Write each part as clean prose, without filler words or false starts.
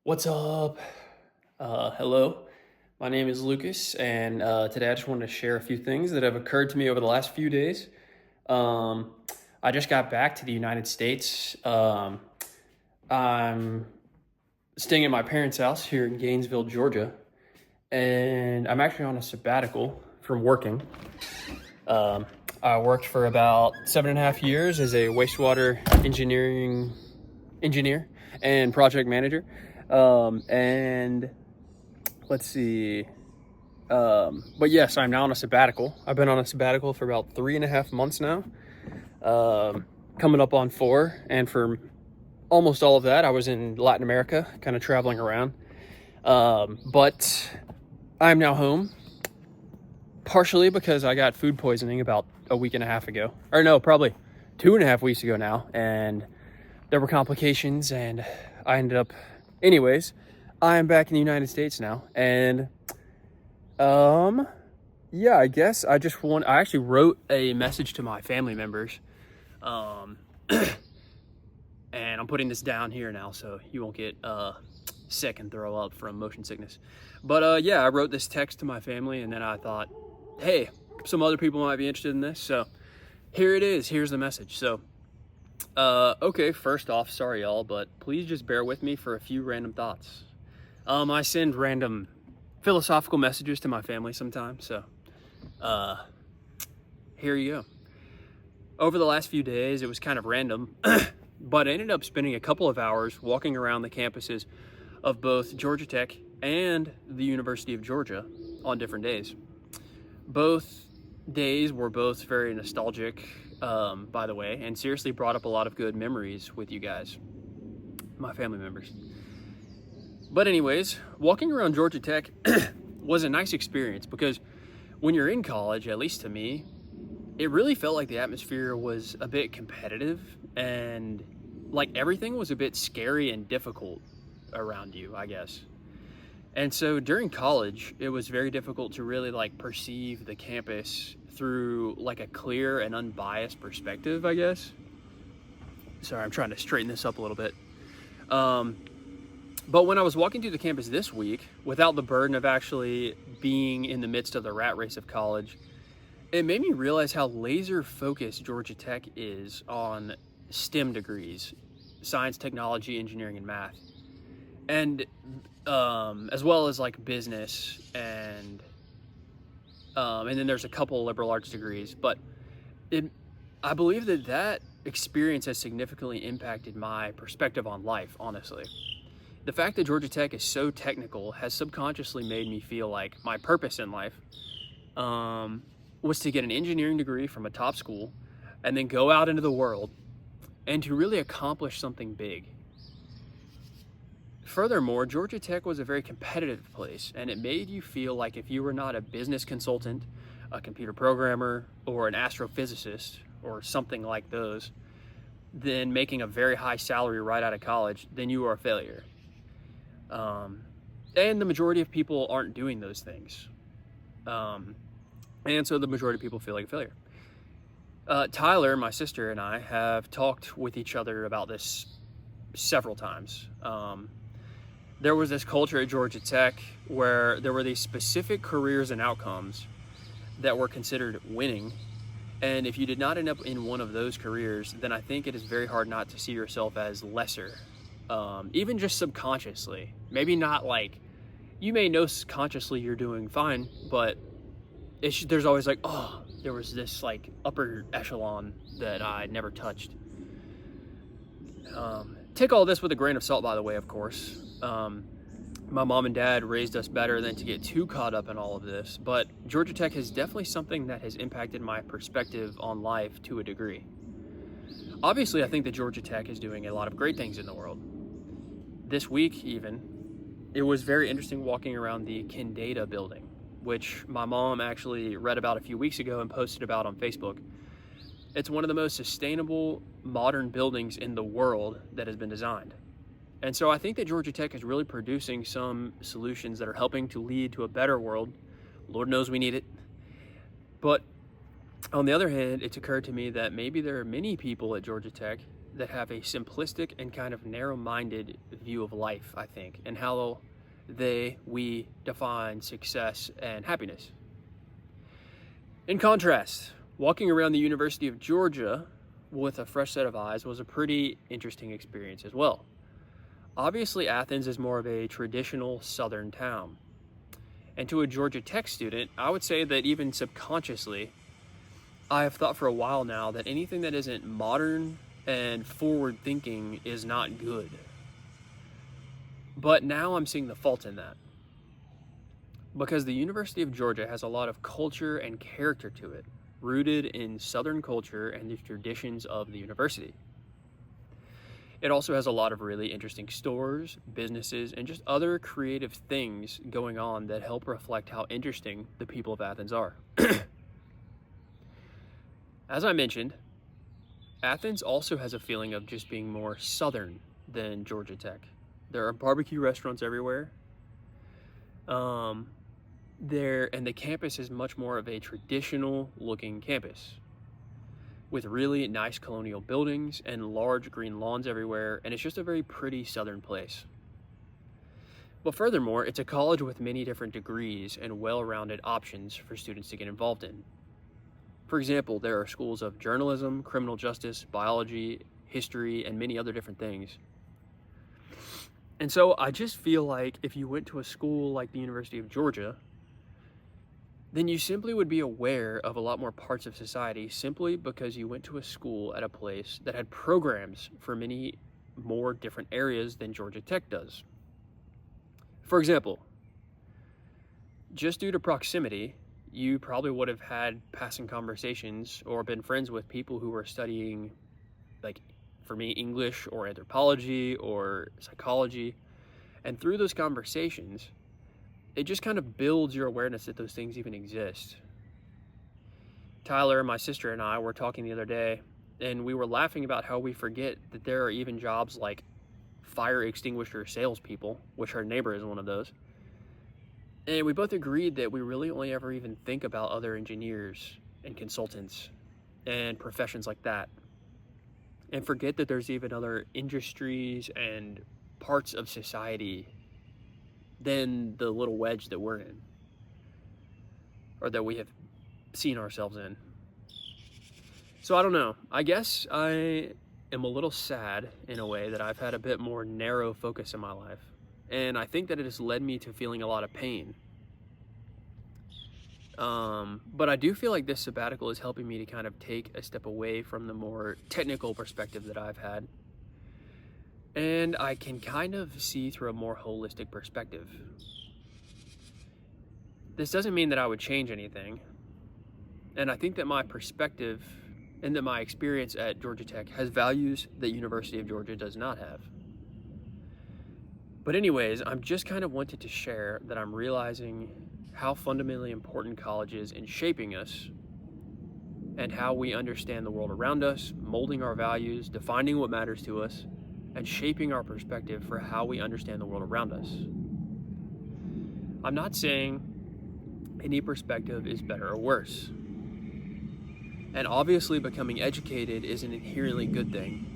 What's up? Hello. My name is Lucas, and today I just wanted to share a few things that have occurred to me over the last few days. Um, I just got back to the United States. I'm staying at my parents' house here in Gainesville, Georgia, and I'm actually on a sabbatical from working. Um, I worked for about 7.5 years as a wastewater engineer and project manager. And let's see. But yes, I'm now on a sabbatical. I've been on a sabbatical for about 3.5 months now, coming up on 4. And for almost all of that, I was in Latin America, kind of traveling around. But I'm now home, partially because I got food poisoning about a week and a half ago. Or no, probably 2.5 weeks ago now. And there were complications, and I ended up. Anyways, I'm back in the United States now. And yeah, I guess I actually wrote a message to my family members. Um, and I'm putting this down here now so you won't get sick and throw up from motion sickness. But yeah, I wrote this text to my family, and then I thought, hey, some other people might be interested in this. So here it is. Here's the message. So, okay, first off, sorry y'all, but please just bear with me for a few random thoughts. I send random philosophical messages to my family sometimes, so here you go. Over the last few days, it was kind of random, but I ended up spending a couple of hours walking around the campuses of both Georgia Tech and the University of Georgia on different days. Both days were both very nostalgic, by the way, and seriously brought up a lot of good memories with you guys, my family members. But anyways, walking around Georgia Tech was a nice experience because when you're in college, at least to me, it really felt like the atmosphere was a bit competitive and like everything was a bit scary and difficult around you, I guess. And so during college, it was very difficult to really like perceive the campus through like a clear and unbiased perspective, I guess. Sorry, I'm trying to straighten this up a little bit. But when I was walking through the campus this week, without the burden of actually being in the midst of the rat race of college, it made me realize how laser focused Georgia Tech is on STEM degrees, science, technology, engineering, and math. And as well as like business and then there's a couple liberal arts degrees. But I believe that experience has significantly impacted my perspective on life, honestly. The fact that Georgia Tech is so technical has subconsciously made me feel like my purpose in life was to get an engineering degree from a top school and then go out into the world and to really accomplish something big. Furthermore, Georgia Tech was a very competitive place, and it made you feel like if you were not a business consultant, a computer programmer, or an astrophysicist, or something like those, then making a very high salary right out of college, then you are a failure. And the majority of people aren't doing those things. And so the majority of people feel like a failure. Tyler, my sister, and I have talked with each other about this several times. There was this culture at Georgia Tech where there were these specific careers and outcomes that were considered winning. And if you did not end up in one of those careers, then I think it is very hard not to see yourself as lesser, even just subconsciously. Maybe not like, you may know consciously you're doing fine, but there's always like, oh, there was this like upper echelon that I never touched. Take all this with a grain of salt, by the way, of course. My mom and dad raised us better than to get too caught up in all of this, but Georgia Tech is definitely something that has impacted my perspective on life to a degree. Obviously, I think that Georgia Tech is doing a lot of great things in the world. This week, even, it was very interesting walking around the Kendeda building, which my mom actually read about a few weeks ago and posted about on Facebook. It's one of the most sustainable modern buildings in the world that has been designed. And so I think that Georgia Tech is really producing some solutions that are helping to lead to a better world. Lord knows we need it. But on the other hand, it's occurred to me that maybe there are many people at Georgia Tech that have a simplistic and kind of narrow-minded view of life, I think, and how we define success and happiness. In contrast, walking around the University of Georgia with a fresh set of eyes was a pretty interesting experience as well. Obviously, Athens is more of a traditional southern town. And to a Georgia Tech student, I would say that even subconsciously, I have thought for a while now that anything that isn't modern and forward thinking is not good. But now I'm seeing the fault in that. Because the University of Georgia has a lot of culture and character to it, rooted in Southern culture and the traditions of the university. It also has a lot of really interesting stores, businesses, and just other creative things going on that help reflect how interesting the people of Athens are. As I mentioned, Athens also has a feeling of just being more Southern than Georgia Tech. There are barbecue restaurants everywhere. And the campus is much more of a traditional looking campus with really nice colonial buildings and large green lawns everywhere, and it's just a very pretty southern place. But furthermore, it's a college with many different degrees and well-rounded options for students to get involved in. For example, there are schools of journalism, criminal justice, biology, history, and many other different things. And so I just feel like if you went to a school like the University of Georgia, then you simply would be aware of a lot more parts of society simply because you went to a school at a place that had programs for many more different areas than Georgia Tech does. For example, just due to proximity, you probably would have had passing conversations or been friends with people who were studying, like for me, English or anthropology or psychology. And through those conversations, it just kind of builds your awareness that those things even exist. Tyler, my sister, and I were talking the other day, and we were laughing about how we forget that there are even jobs like fire extinguisher salespeople, which our neighbor is one of those. And we both agreed that we really only ever even think about other engineers and consultants and professions like that, and forget that there's even other industries and parts of society than the little wedge that we're in, or that we have seen ourselves in. So I don't know. I guess I am a little sad in a way that I've had a bit more narrow focus in my life. And I think that it has led me to feeling a lot of pain. But I do feel like this sabbatical is helping me to kind of take a step away from the more technical perspective that I've had. And I can kind of see through a more holistic perspective. This doesn't mean that I would change anything. And I think that my perspective and that my experience at Georgia Tech has values that University of Georgia does not have. But anyways, I'm just kind of wanted to share that I'm realizing how fundamentally important college is in shaping us and how we understand the world around us, molding our values, defining what matters to us, and shaping our perspective for how we understand the world around us. I'm not saying any perspective is better or worse. And obviously becoming educated is an inherently good thing.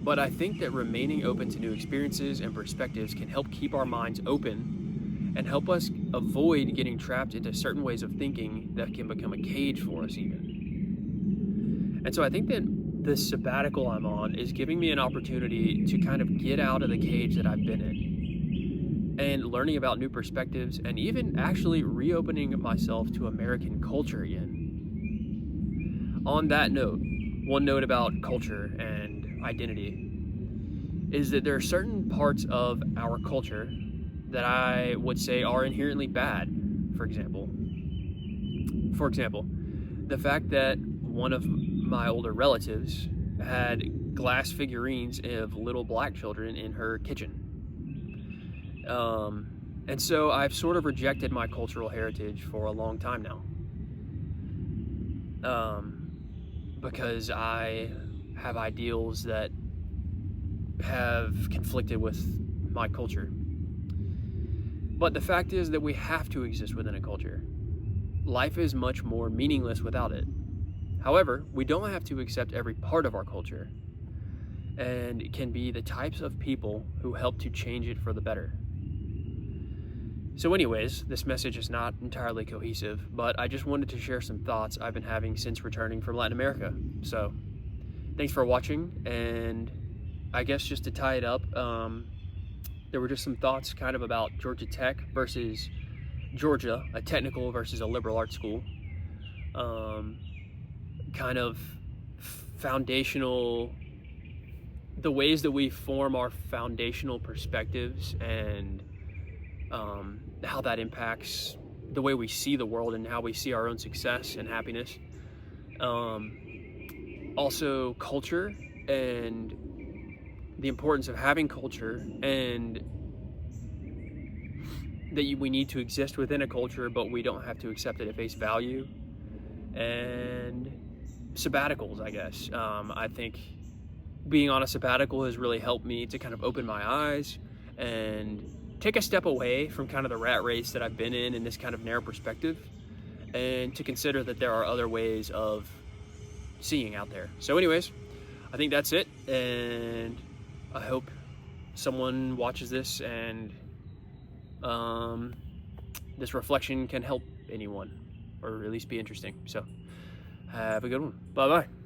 But I think that remaining open to new experiences and perspectives can help keep our minds open and help us avoid getting trapped into certain ways of thinking that can become a cage for us even. And so I think that this sabbatical I'm on is giving me an opportunity to kind of get out of the cage that I've been in and learning about new perspectives and even actually reopening myself to American culture again. On that note, one note about culture and identity is that there are certain parts of our culture that I would say are inherently bad. For example, the fact that one of my older relatives had glass figurines of little black children in her kitchen. And so I've sort of rejected my cultural heritage for a long time now. Because I have ideals that have conflicted with my culture. But the fact is that we have to exist within a culture. Life is much more meaningless without it. However, we don't have to accept every part of our culture. and can be the types of people who help to change it for the better. So anyways, this message is not entirely cohesive, but I just wanted to share some thoughts I've been having since returning from Latin America. So thanks for watching, and I guess just to tie it up, there were just some thoughts kind of about Georgia Tech versus Georgia, a technical versus a liberal arts school. Kind of foundational, the ways that we form our foundational perspectives, and how that impacts the way we see the world and how we see our own success and happiness. Also culture and the importance of having culture, and that we need to exist within a culture, but we don't have to accept it at face value. And sabbaticals, I guess. I think being on a sabbatical has really helped me to kind of open my eyes and take a step away from kind of the rat race that I've been in this kind of narrow perspective, and to consider that there are other ways of seeing out there. So anyways, I think that's it, and I hope someone watches this and this reflection can help anyone, or at least be interesting. So have a good one. Bye-bye.